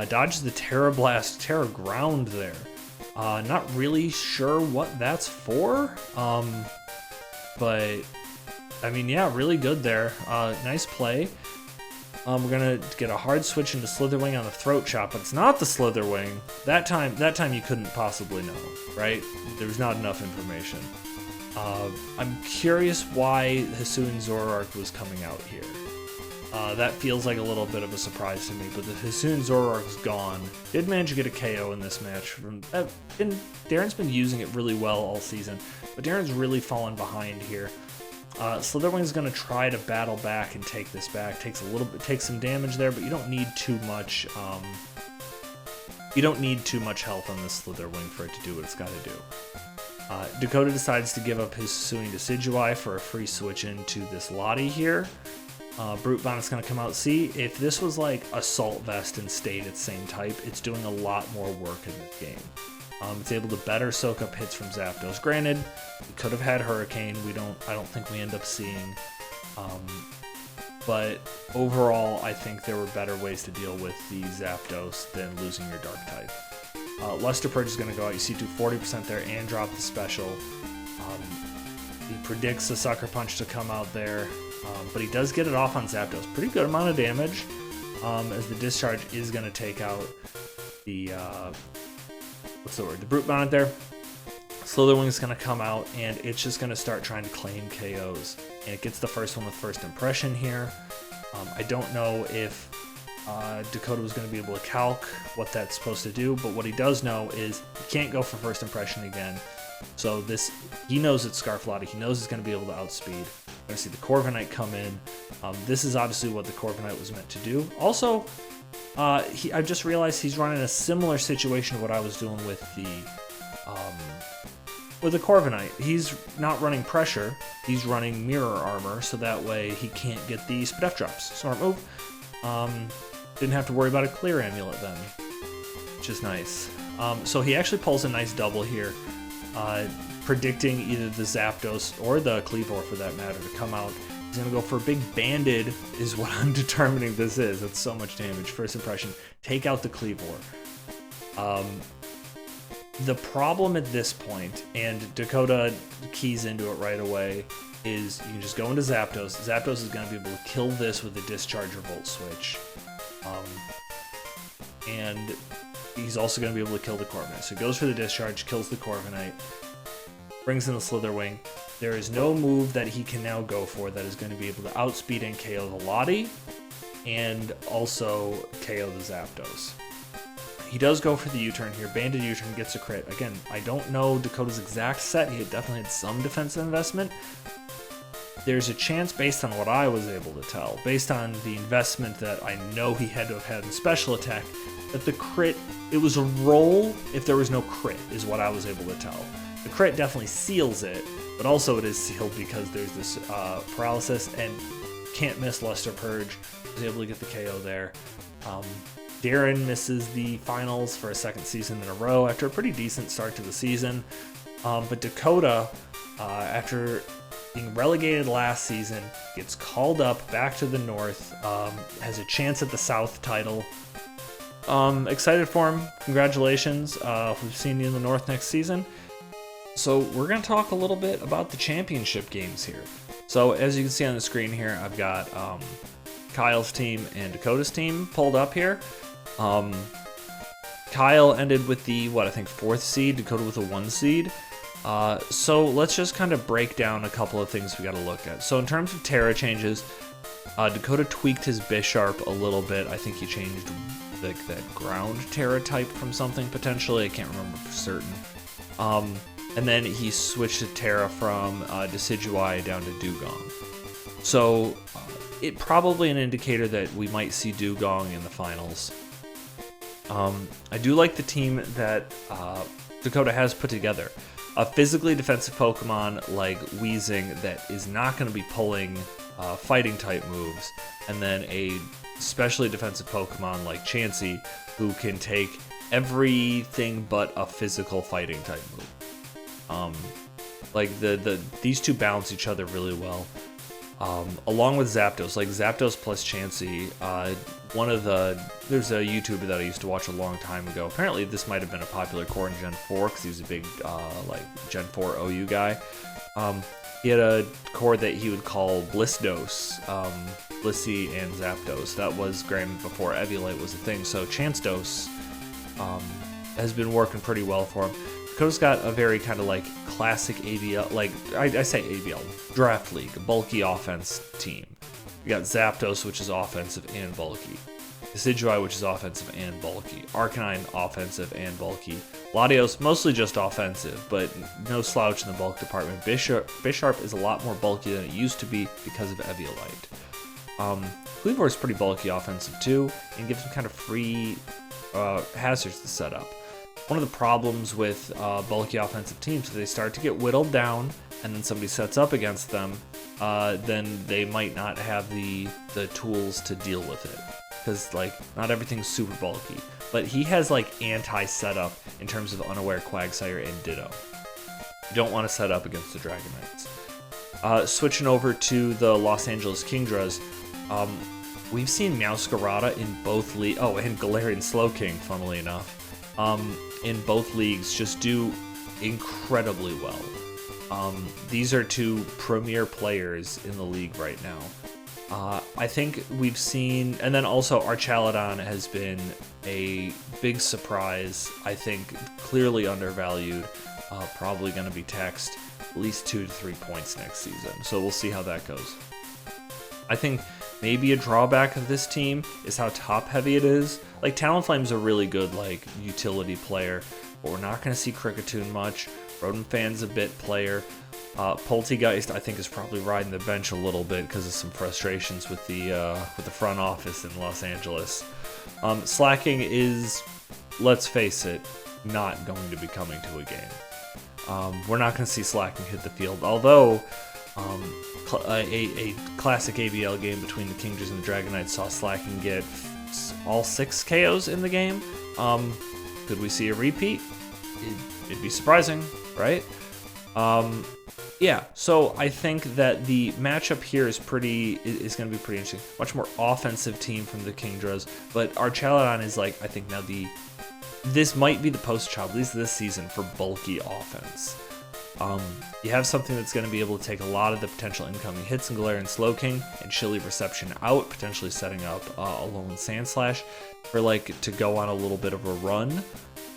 Dodges the Terra Blast, Terra Ground there. Not really sure what that's for. But I mean, yeah, really good there. Nice play. We're gonna get a hard switch into Slitherwing on the Throat Chop, but it's not the Slitherwing. That time you couldn't possibly know, right? There was not enough information. I'm curious why Hisuian Zoroark was coming out here. That feels like a little bit of a surprise to me, but as soon as Zoroark's gone, did manage to get a KO in this match. And Darren's been using it really well all season, but Darren's really fallen behind here. Slitherwing's going to try to battle back and take this back. Takes some damage there, but you don't need too much. You don't need too much health on this Slitherwing for it to do what it's got to do. Dakota decides to give up his Suing Decidueye for a free switch into this Lottie here. Brute Bonet's going to come out. See, if this was like Assault Vest and stayed its same type, it's doing a lot more work in this game. It's able to better soak up hits from Zapdos. Granted, we could have had Hurricane. I don't think we end up seeing. But overall, I think there were better ways to deal with the Zapdos than losing your Dark type. Luster Purge is going to go out. You see, do 40% there and drop the special. He predicts the Sucker Punch to come out there, but he does get it off on Zapdos. Pretty good amount of damage, as the Discharge is going to take out the, the Brute Bonnet there. Slitherwing is going to come out, and it's just going to start trying to claim KOs. And it gets the first one with First Impression here. I don't know if Dakota was going to be able to calc what that's supposed to do, but what he does know is he can't go for First Impression again. So he knows it's Scarflotta. He knows he's going to be able to outspeed. We're going to see the Corviknight come in. This is obviously what the Corviknight was meant to do. Also, I just realized he's running a similar situation to what I was doing with the Corviknight. He's not running pressure. He's running mirror armor, so that way he can't get the Spadef drops. Smart move. Didn't have to worry about a clear amulet then, which is nice. So he actually pulls a nice double here, predicting either the Zapdos or the Kleavor, for that matter, to come out. He's going to go for a big Banded, is what I'm determining this is. That's so much damage. First Impression. Take out the Kleavor. The problem at this point, and Dakota keys into it right away, is you can just go into Zapdos. Zapdos is going to be able to kill this with a Discharge or Volt Switch. And he's also going to be able to kill the Corviknight. So he goes for the Discharge, kills the Corviknight, brings in the Slitherwing. There is no move that he can now go for that is going to be able to outspeed and KO the Lottie, and also KO the Zapdos. He does go for the U-turn here. Banded U-turn gets a crit. Again, I don't know Dakota's exact set. He definitely had some defensive investment. There's a chance, based on what I was able to tell, based on the investment that I know he had to have had in special attack, that the crit, it was a roll if there was no crit, is what I was able to tell. The crit definitely seals it, but also it is sealed because there's this paralysis, and can't miss Luster Purge. Was able to get the KO there. Darren misses the finals for a second season in a row after a pretty decent start to the season. But Dakota, after being relegated last season, gets called up back to the North, has a chance at the South title. Excited for him. Congratulations. We've seen you in the North next season. So we're going to talk a little bit about the championship games here. So as you can see on the screen here, I've got Kyle's team and Dakota's team pulled up here. Kyle ended with the, I think 4th seed, Dakota with a 1 seed. So let's just kind of break down a couple of things we got to look at. So in terms of Terra changes, Dakota tweaked his Bisharp a little bit. I think he changed like that ground Terra type from something potentially. I can't remember for certain. And then he switched to Terra from Decidueye down to Dugong. So it probably an indicator that we might see Dugong in the finals. I do like the team that Dakota has put together. A physically defensive Pokemon like Weezing that is not going to be pulling fighting type moves, and then a specially defensive Pokemon like Chansey who can take everything but a physical fighting type move. Like these two balance each other really well. Along with Zapdos, like Zapdos plus Chansey, there's a YouTuber that I used to watch a long time ago. Apparently this might have been a popular core in Gen 4 because he was a big like Gen 4 OU guy. He had a core that he would call Blissdos, Blissey and Zapdos. That was granted before Eviolite was a thing, so Chancedos has been working pretty well for him. Dakota's got a very kind of like classic ABL, like I say ABL, Draft League, bulky offense team. We got Zapdos, which is offensive and bulky. Decidueye, which is offensive and bulky. Arcanine, offensive and bulky. Latios, mostly just offensive, but no slouch in the bulk department. Bisharp is a lot more bulky than it used to be because of Eviolite. Kleavor is pretty bulky offensive too, and gives him kind of free hazards to set up. One of the problems with bulky offensive teams is they start to get whittled down, and then somebody sets up against them, then they might not have the tools to deal with it. Because, like, not everything's super bulky. But he has, like, anti-setup in terms of Unaware, Quagsire, and Ditto. You don't want to set up against the Dragonites. Switching over to the Los Angeles Kingdras, we've seen Meowscarada in both leagues. Oh, and Galarian Slowking, funnily enough. In both leagues, just do incredibly well. These are two premier players in the league right now. I think we've seen, and then also Archaladon has been a big surprise. I think clearly undervalued, probably going to be taxed at least 2 to 3 points next season. So we'll see how that goes. I think maybe a drawback of this team is how top heavy it is. Like Talonflame's a really good like utility player, but we're not going to see Kricketune much. Rodenfan's a bit player. Poltegeist, I think, is probably riding the bench a little bit because of some frustrations with the front office in Los Angeles. Slacking is, let's face it, not going to be coming to a game. We're not going to see Slacking hit the field, although a classic ABL game between the Kingdras and the Dragonites saw Slacking get all 6 KOs in the game. Could we see a repeat? It'd be surprising, right? Yeah, so I think that the matchup here is going to be pretty interesting. Much more offensive team from the Kingdras, but Archaladon is like, I think now this might be the poster child, at least this season, for bulky offense. You have something that's going to be able to take a lot of the potential incoming hits in Galarian Slowking and Chilly Reception out, potentially setting up a Alolan Sandslash for like to go on a little bit of a run.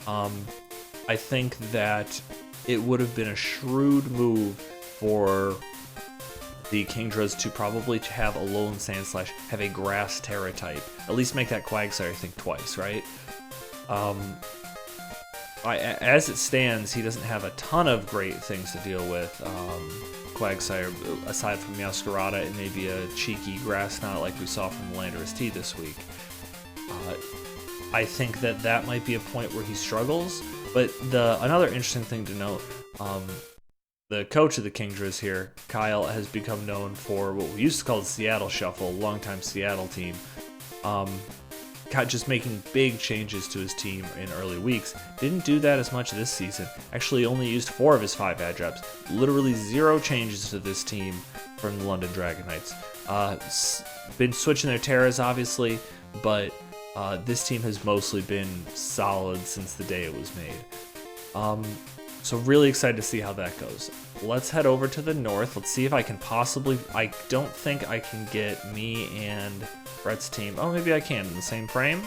I think that it would have been a shrewd move for the Kingdras to probably have a Alolan Sandslash, have a Grass Terra type. At least make that Quagsire think twice, right? As it stands, he doesn't have a ton of great things to deal with. Quagsire, aside from Meowscarada and maybe a cheeky Grass Knot like we saw from Landorus T this week. I think that might be a point where he struggles. But another interesting thing to note, the coach of the Kingdras here, Kyle, has become known for what we used to call the Seattle Shuffle, longtime Seattle team. Just making big changes to his team in early weeks. Didn't do that as much this season. Actually only used 4 of his 5 Adreps. Literally 0 changes to this team from the London Dragonites. Been switching their Terras, obviously, but this team has mostly been solid since the day it was made. So really excited to see how that goes. Let's head over to the north. Let's see if I can possibly... I don't think I can get me and Brett's team... Oh, maybe I can in the same frame?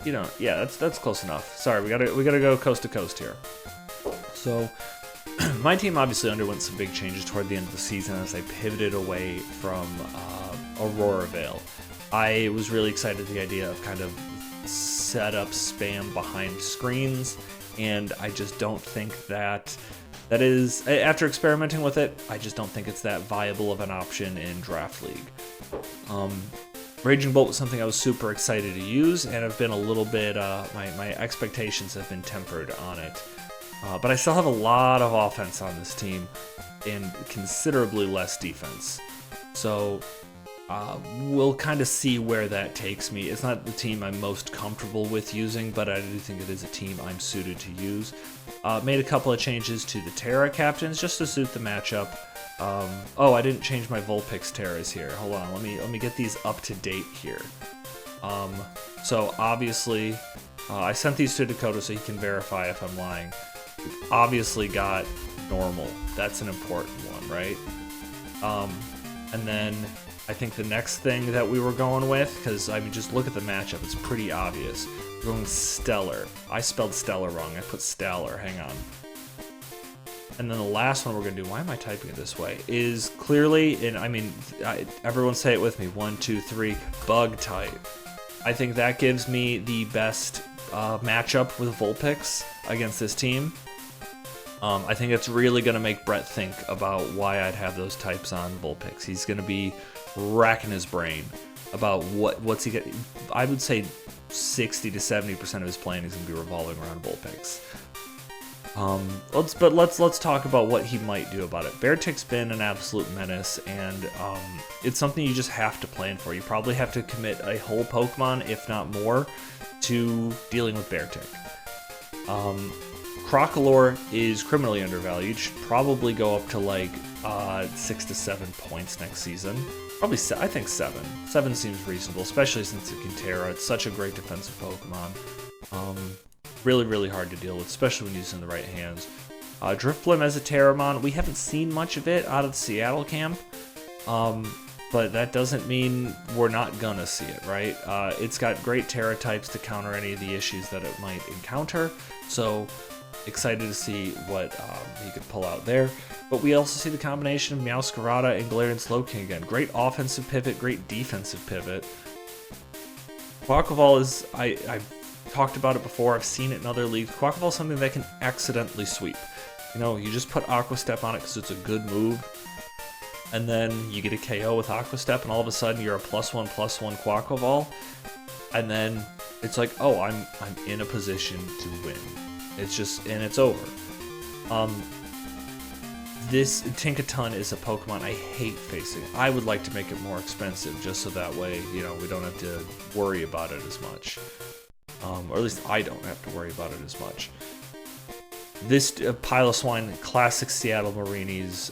You know, yeah, that's close enough. Sorry, we gotta go coast to coast here. So, my team obviously underwent some big changes toward the end of the season as I pivoted away from Aurora Vale. I was really excited at the idea of kind of setup spam behind screens, and I just don't think that is, after experimenting with it, I just don't think it's that viable of an option in Draft League. Raging Bolt was something I was super excited to use, and I've been a little bit, my expectations have been tempered on it. But I still have a lot of offense on this team, and considerably less defense. So, we'll kind of see where that takes me. It's not the team I'm most comfortable with using, but I do think it is a team I'm suited to use. Made a couple of changes to the Terra captains just to suit the matchup. Oh, I didn't change my Vulpix Terras here. Hold on, let me get these up to date here. So obviously, I sent these to Dakota so he can verify if I'm lying. We've obviously got normal. That's an important one, right? And then I think the next thing that we were going with, because I mean, just look at the matchup, it's pretty obvious. We're going Stellar. I spelled Stellar wrong. I put Stellar. Hang on. And then the last one we're going to do, why am I typing it this way, is clearly, and I mean, everyone say it with me, 1, 2, 3, bug type. I think that gives me the best matchup with Vulpix against this team. I think it's really going to make Brett think about why I'd have those types on Vulpix. He's going to be racking his brain about what's he get. I would say 60 to 70% of his playing is going to be revolving around Vulpix. Let's talk about what he might do about it. Beartick's been an absolute menace, and it's something you just have to plan for. You probably have to commit a whole Pokemon, if not more, to dealing with Beartick. Crocolore is criminally undervalued. Should probably go up to like 6 to 7 points next season. Probably, I think 7. 7 seems reasonable, especially since it can Terra. It's such a great defensive Pokemon. Really, really hard to deal with, especially when used in the right hands. Drifblim as a Terramon, we haven't seen much of it out of the Seattle camp, but that doesn't mean we're not gonna see it, right? It's got great Terra types to counter any of the issues that it might encounter, so excited to see what he could pull out there. But we also see the combination of Meowscarada and Galarian Slowking again. Great offensive pivot, great defensive pivot. Quaquaval is, I've talked about it before, I've seen it in other leagues. Quaquaval is something that can accidentally sweep. You know, you just put Aqua Step on it because it's a good move, and then you get a KO with Aqua Step, and all of a sudden you're a +1/+1 Quaquaval, and then it's like, oh, I'm in a position to win. It's just, and it's over. This Tinkaton is a Pokemon I hate facing. I would like to make it more expensive, just so that way, you know, we don't have to worry about it as much. Or at least I don't have to worry about it as much. This Piloswine, classic Seattle Marini's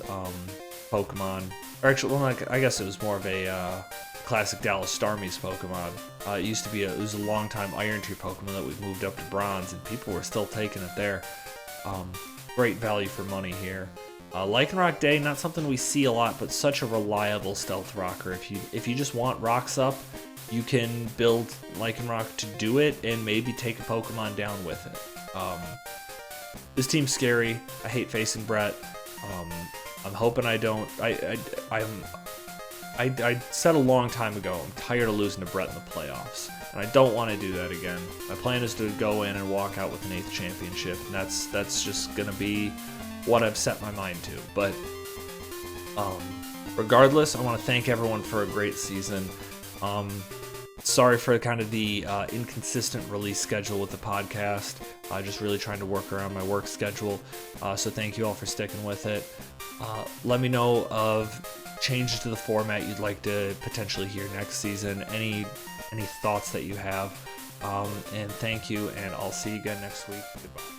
Pokemon. Or actually, well, I guess it was more of a classic Dallas Starmie's Pokemon. It used to be it was a long time Iron Tier Pokemon that we've moved up to Bronze, and people were still taking it there. Great value for money here. Lycanroc Day, not something we see a lot, but such a reliable stealth rocker. If you just want rocks up, you can build Lycanroc to do it, and maybe take a Pokemon down with it. This team's scary. I hate facing Brett. I'm hoping I don't. I said a long time ago, I'm tired of losing to Brett in the playoffs, and I don't want to do that again. My plan is to go in and walk out with an 8th championship, and that's just gonna be what I've set my mind to. But regardless, I want to thank everyone for a great season. Sorry for kind of the inconsistent release schedule with the podcast. Just really trying to work around my work schedule. So thank you all for sticking with it. Let me know of changes to the format you'd like to potentially hear next season. Any thoughts that you have. And thank you, and I'll see you again next week. Goodbye.